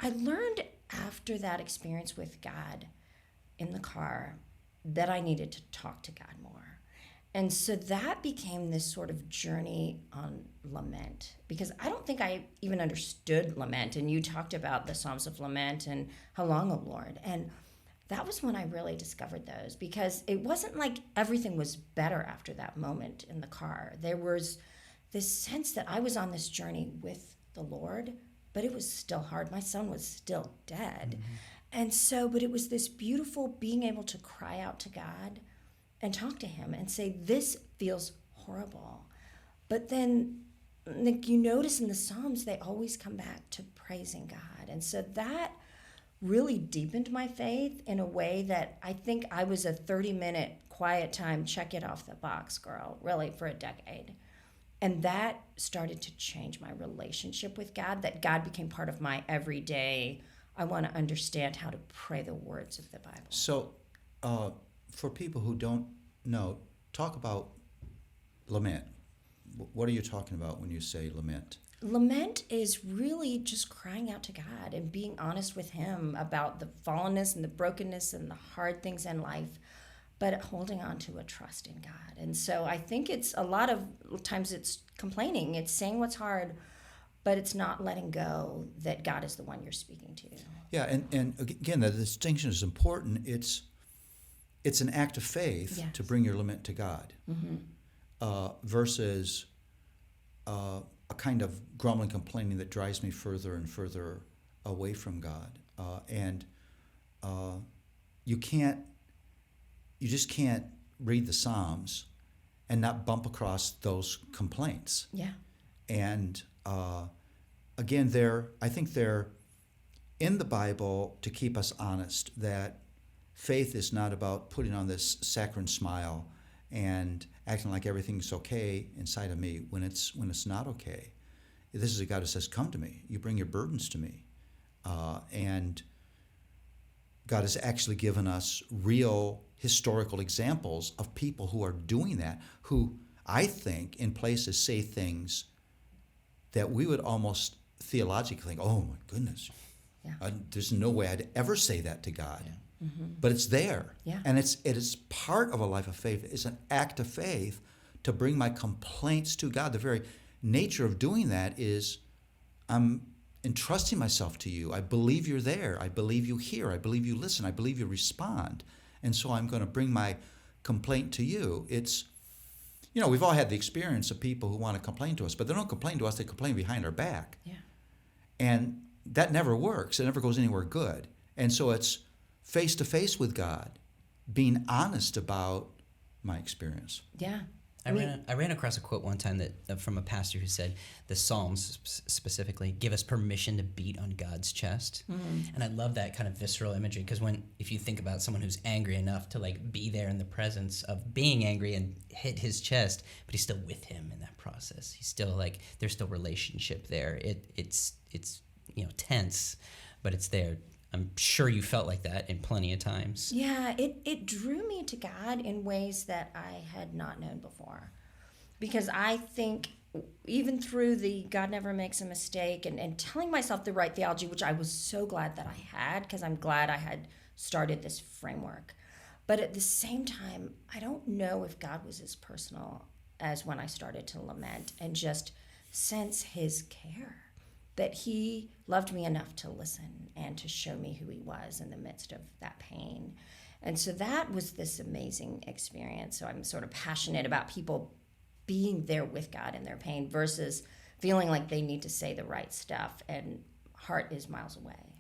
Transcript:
I learned after that experience with God in the car that I needed to talk to God more. And so that became this sort of journey on lament, because I don't think I even understood lament. And you talked about the Psalms of Lament and how long, O Lord. And that was when I really discovered those, because it wasn't like everything was better after that moment in the car. There was this sense that I was on this journey with the Lord, but it was still hard. My son was still dead. Mm-hmm. And so, but it was this beautiful being able to cry out to God and talk to him and say, this feels horrible. But then, like, you notice in the Psalms, they always come back to praising God. And so that really deepened my faith in a way that I think I was a 30-minute quiet time, check it off the box girl, really, for a decade. And that started to change my relationship with God, that God became part of my everyday, I want to understand how to pray the words of the Bible. So, for people who don't know, talk about lament. What are you talking about when you say lament? Lament is really just crying out to God and being honest with him about the fallenness and the brokenness and the hard things in life, but holding on to a trust in God. And so I think it's a lot of times it's complaining, it's saying what's hard, but it's not letting go that God is the one you're speaking to. Yeah, and again, the distinction is important. It's an act of faith, yes, to bring your lament to God, mm-hmm, versus a kind of grumbling, complaining that drives me further and further away from God. You just can't read the Psalms and not bump across those complaints. Yeah. And again, I think they're in the Bible to keep us honest, that faith is not about putting on this saccharine smile and acting like everything's okay inside of me when it's not okay. This is a God who says, come to me. You bring your burdens to me. And God has actually given us real historical examples of people who are doing that, who I think in places say things that we would almost theologically think, oh my goodness, yeah, there's no way I'd ever say that to God. Yeah. Mm-hmm. But it's there. Yeah. And it is part of a life of faith. It's an act of faith to bring my complaints to God. The very nature of doing that is I'm entrusting myself to you. I believe you're there. I believe you hear. I believe you listen. I believe you respond. And so I'm going to bring my complaint to you. It's, we've all had the experience of people who want to complain to us, but they don't complain to us. They complain behind our back. Yeah. And that never works. It never goes anywhere good. And so it's face to face with God, being honest about my experience. Yeah. I ran across a quote one time that from a pastor who said the Psalms specifically give us permission to beat on God's chest, and I love that kind of visceral imagery, because if you think about someone who's angry enough to like be there in the presence of being angry and hit his chest, but he's still with him in that process. He's still like, there's still relationship there. It's tense, but it's there. I'm sure you felt like that in plenty of times. Yeah, it drew me to God in ways that I had not known before. Because I think even through the God never makes a mistake and telling myself the right theology, which I was so glad that I had, because I'm glad I had started this framework. But at the same time, I don't know if God was as personal as when I started to lament and just sense his care, that he loved me enough to listen and to show me who he was in the midst of that pain. And so that was this amazing experience. So I'm sort of passionate about people being there with God in their pain versus feeling like they need to say the right stuff and heart is miles away.